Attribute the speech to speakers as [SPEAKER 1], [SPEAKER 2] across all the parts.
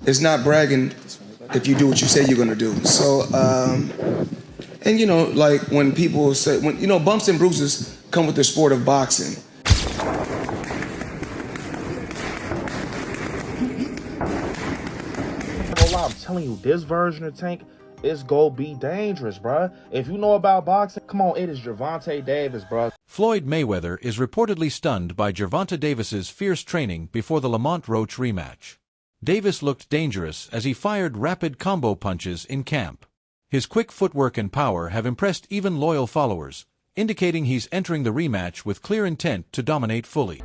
[SPEAKER 1] It's not bragging if you do what you say you're gonna do. So, and you know, like when people say, when you know, bumps and bruises come with the sport of boxing.
[SPEAKER 2] I'm telling you, this version of Tank is gonna be dangerous, bruh. If you know about boxing, come on, it is Gervonta Davis, bruh.
[SPEAKER 3] Floyd Mayweather is reportedly stunned by Gervonta Davis's fierce training before the Lamont Roach rematch. Davis looked dangerous as he fired rapid combo punches in camp. His quick footwork and power have impressed even loyal followers, indicating he's entering the rematch with clear intent to dominate fully.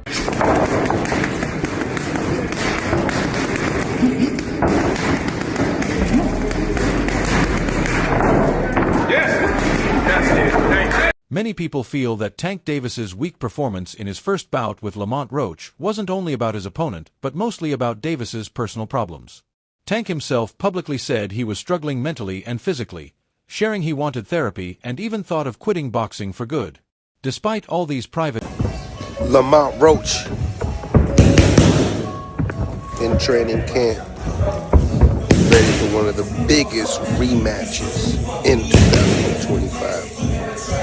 [SPEAKER 3] Many people feel that Tank Davis's weak performance in his first bout with Lamont Roach wasn't only about his opponent, but mostly about Davis's personal problems. Tank himself publicly said he was struggling mentally and physically, sharing he wanted therapy and even thought of quitting boxing for good. Despite all these private...
[SPEAKER 4] Lamont Roach in training camp, ready for one of the biggest rematches in 2025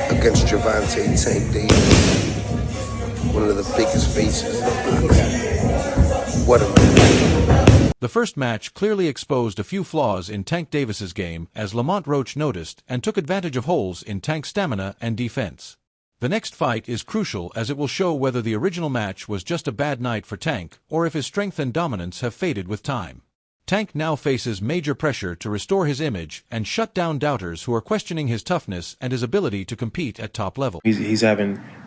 [SPEAKER 4] against Gervonta Tank Davis, one of the biggest faces of boxing. What a man.
[SPEAKER 3] The first match clearly exposed a few flaws in Tank Davis's game, as Lamont Roach noticed and took advantage of holes in Tank's stamina and defense. The next fight is crucial as it will show whether the original match was just a bad night for Tank or if his strength and dominance have faded with time. Tank now faces major pressure to restore his image and shut down doubters who are questioning his toughness and his ability to compete at top level.
[SPEAKER 5] He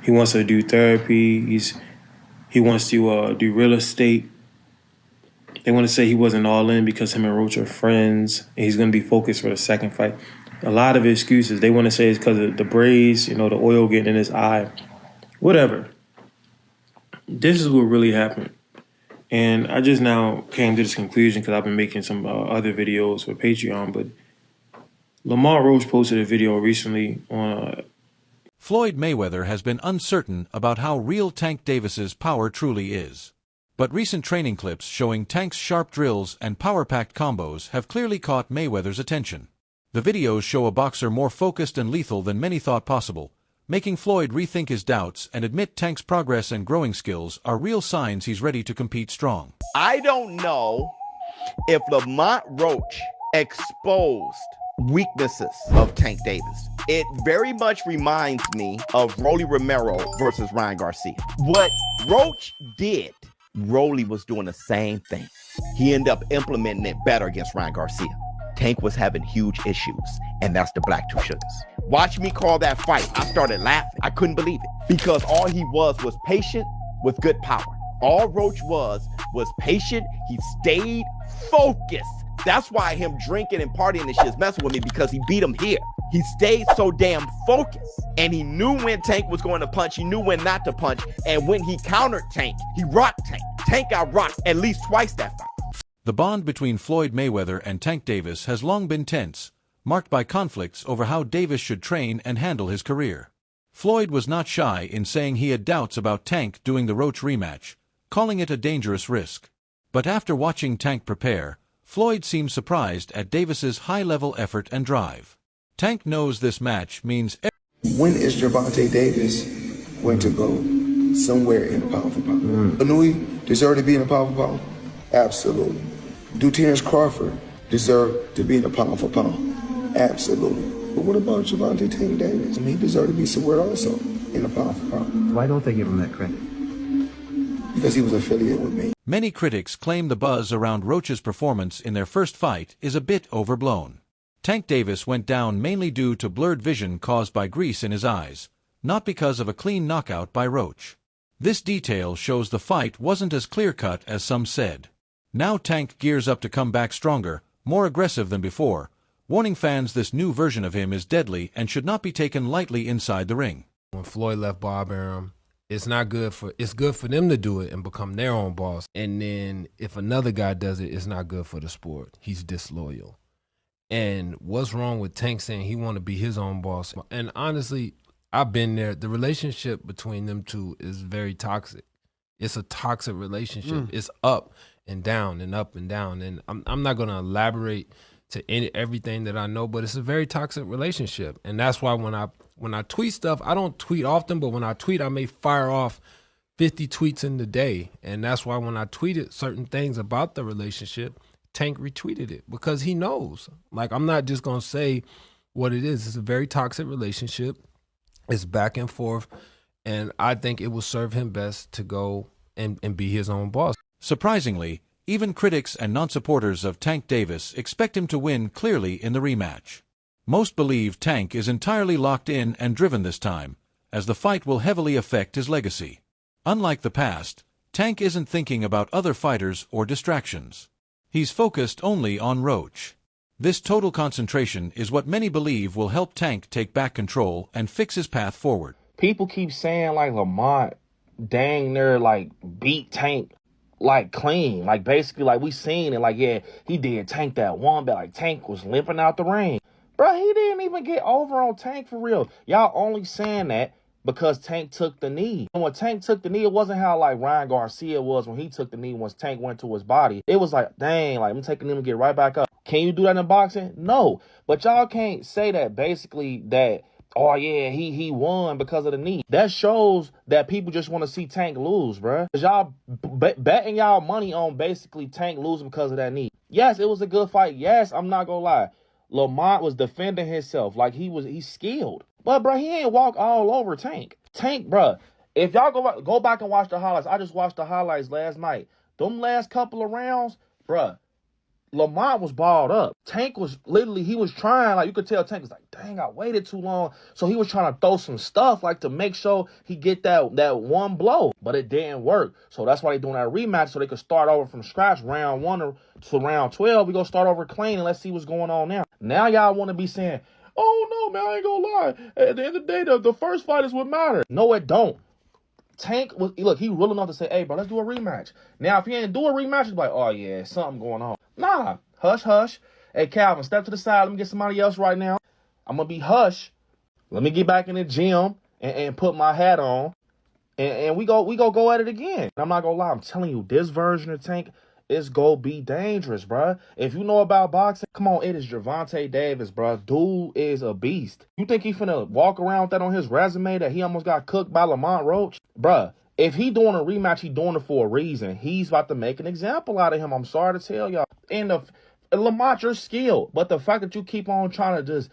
[SPEAKER 5] wants to do therapy. He wants to do real estate. They want to say he wasn't all in because him and Roach are friends, and he's going to be focused for the second fight. A lot of excuses. They want to say it's because of the braids, you know, the oil getting in his eye. Whatever. This is what really happened. And I just now came to this conclusion because I've been making some other videos for Patreon, but Lamont Roach posted a video recently on...
[SPEAKER 3] Floyd Mayweather has been uncertain about how real Tank Davis's power truly is. But recent training clips showing Tank's sharp drills and power-packed combos have clearly caught Mayweather's attention. The videos show a boxer more focused and lethal than many thought possible, making Floyd rethink his doubts and admit Tank's progress and growing skills are real signs he's ready to compete strong.
[SPEAKER 6] I don't know if Lamont Roach exposed weaknesses of Tank Davis. It very much reminds me of Rolly Romero versus Ryan Garcia. What Roach did, Rolly was doing the same thing. He ended up implementing it better against Ryan Garcia. Tank was having huge issues, and that's the black two sugars. Watch me call that fight. I started laughing. I couldn't believe it because all he was patient with good power. All Roach was patient. He stayed focused. That's why him drinking and partying and shit is messing with me, because he beat him here. He stayed so damn focused, and he knew when Tank was going to punch. He knew when not to punch, and when he countered Tank, he rocked Tank. Tank got rocked at least twice that fight.
[SPEAKER 3] The bond between Floyd Mayweather and Tank Davis has long been tense, marked by conflicts over how Davis should train and handle his career. Floyd was not shy in saying he had doubts about Tank doing the Roach rematch, calling it a dangerous risk. But after watching Tank prepare, Floyd seemed surprised at Davis's high-level effort and drive. Tank knows this match means...
[SPEAKER 1] When is Gervonta Davis going to go somewhere in the pound for pound? Anui deserve to be in the pound for pound? Absolutely. Do Terrence Crawford deserve to be in the pound for pound? Absolutely. But what about Gervonta Tank Davis? I mean, he deserved to be somewhere also in the pound for pound.
[SPEAKER 7] Why don't they give him that credit?
[SPEAKER 1] Because he was affiliated with me.
[SPEAKER 3] Many critics claim the buzz around Roach's performance in their first fight is a bit overblown. Tank Davis went down mainly due to blurred vision caused by grease in his eyes, not because of a clean knockout by Roach. This detail shows the fight wasn't as clear-cut as some said. Now Tank gears up to come back stronger, more aggressive than before, warning fans this new version of him is deadly and should not be taken lightly inside the ring.
[SPEAKER 8] When Floyd left Bob Arum, it's good for them to do it and become their own boss. And then if another guy does it, it's not good for the sport. He's disloyal. And what's wrong with Tank saying he want to be his own boss? And honestly, I've been there. The relationship between them two is very toxic. It's a toxic relationship. It's up and down and up and down. And I'm not going to elaborate to everything that I know, but it's a very toxic relationship. And that's why when I tweet stuff, I don't tweet often, but when I tweet, I may fire off 50 tweets in the day. And that's why when I tweeted certain things about the relationship, Tank retweeted it because he knows. Like, I'm not just going to say what it is. It's a very toxic relationship. It's back and forth. And I think it will serve him best to go and be his own boss.
[SPEAKER 3] Surprisingly, even critics and non-supporters of Tank Davis expect him to win clearly in the rematch. Most believe Tank is entirely locked in and driven this time, as the fight will heavily affect his legacy. Unlike the past, Tank isn't thinking about other fighters or distractions. He's focused only on Roach. This total concentration is what many believe will help Tank take back control and fix his path forward.
[SPEAKER 2] People keep saying, like, Lamont dang near, like, beat Tank, like, clean. Like, basically, like, we seen it. Like, yeah, he did Tank that one, but, like, Tank was limping out the ring. Bro, he didn't even get over on Tank for real. Y'all only saying that because Tank took the knee. And when Tank took the knee, it wasn't how, like, Ryan Garcia was when he took the knee once Tank went to his body. It was like, dang, like, I'm taking him and get right back up. Can you do that in boxing? No. But y'all can't say that basically that, oh, yeah, he won because of the knee. That shows that people just want to see Tank lose, bruh. Because y'all betting y'all money on basically Tank losing because of that knee. Yes, it was a good fight. Yes, I'm not going to lie. Lamont was defending himself like he's skilled. But, bruh, he ain't walk all over Tank. Tank, bruh, if y'all go back and watch the highlights. I just watched the highlights last night. Them last couple of rounds, bruh, Lamont was balled up. Tank was literally, he was trying, like, you could tell Tank was like, dang, I waited too long. So he was trying to throw some stuff, like, to make sure he get that one blow. But it didn't work. So that's why they doing that rematch, so they could start over from scratch, round 1 to round 12. We gonna start over clean and let's see what's going on now. Now y'all want to be saying, oh, no, man, I ain't gonna lie. At the end of the day, the first fight is what matters. No, it don't. Tank was, look, he real enough to say, hey, bro, let's do a rematch. Now, if he ain't do a rematch, it's like, oh, yeah, something going on. Nah, hush, hush. Hey, Calvin, step to the side. Let me get somebody else right now. I'm going to be hush. Let me get back in the gym and put my hat on. And we go at it again. I'm not going to lie. I'm telling you, this version of Tank is going to be dangerous, bruh. If you know about boxing, come on, it is Gervonta Davis, bruh. Dude is a beast. You think he finna walk around with that on his resume that he almost got cooked by Lamont Roach? Bruh, if he doing a rematch, he doing it for a reason. He's about to make an example out of him. I'm sorry to tell y'all. And Lamont, you're skilled. But the fact that you keep on trying to just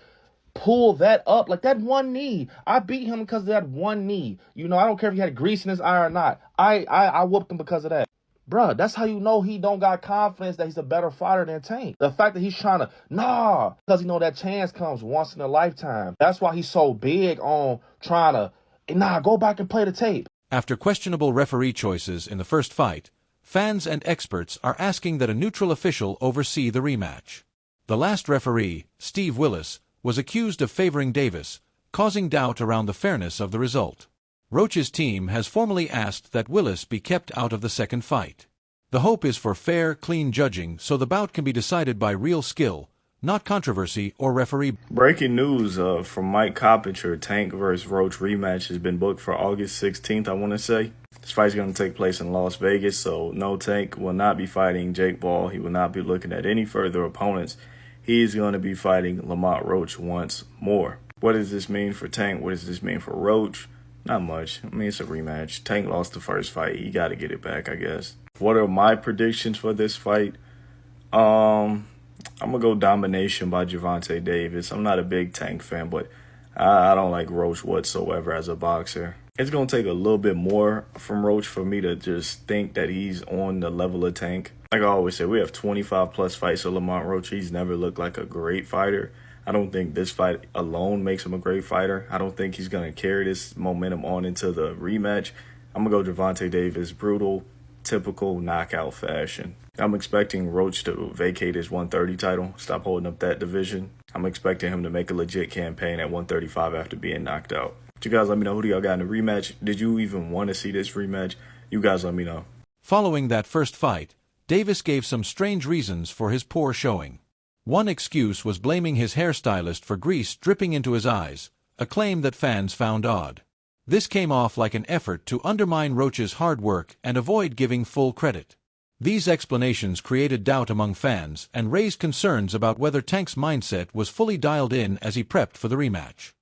[SPEAKER 2] pull that up, like that one knee. I beat him because of that one knee. You know, I don't care if he had grease in his eye or not. I whooped him because of that. Bruh, that's how you know he don't got confidence that he's a better fighter than Tank. The fact that he's trying to, because he know that chance comes once in a lifetime. That's why he's so big on trying to, go back and play the tape.
[SPEAKER 3] After questionable referee choices in the first fight, fans and experts are asking that a neutral official oversee the rematch. The last referee, Steve Willis, was accused of favoring Davis, causing doubt around the fairness of the result. Roach's team has formally asked that Willis be kept out of the second fight. The hope is for fair, clean judging so the bout can be decided by real skill, not controversy or referee.
[SPEAKER 7] Breaking news from Mike Coppinger, Tank vs. Roach rematch has been booked for August 16th, I want to say. This fight's going to take place in Las Vegas, so no, Tank will not be fighting Jake Paul. He will not be looking at any further opponents. He's going to be fighting Lamont Roach once more. What does this mean for Tank? What does this mean for Roach? Not much. I mean, it's a rematch. Tank lost the first fight. You got to get it back, I guess. What are my predictions for this fight? I'm going to go domination by Gervonta Davis. I'm not a big Tank fan, but I don't like Roach whatsoever as a boxer. It's going to take a little bit more from Roach for me to just think that he's on the level of Tank. Like I always say, we have 25-plus fights with Lamont Roach. He's never looked like a great fighter. I don't think this fight alone makes him a great fighter. I don't think he's going to carry this momentum on into the rematch. I'm going to go Gervonta Davis, brutal, typical knockout fashion. I'm expecting Roach to vacate his 130 title, stop holding up that division. I'm expecting him to make a legit campaign at 135 after being knocked out. But you guys let me know who do y'all got in the rematch. Did you even want to see this rematch? You guys let me know.
[SPEAKER 3] Following that first fight, Davis gave some strange reasons for his poor showing. One excuse was blaming his hairstylist for grease dripping into his eyes, a claim that fans found odd. This came off like an effort to undermine Roach's hard work and avoid giving full credit. These explanations created doubt among fans and raised concerns about whether Tank's mindset was fully dialed in as he prepped for the rematch.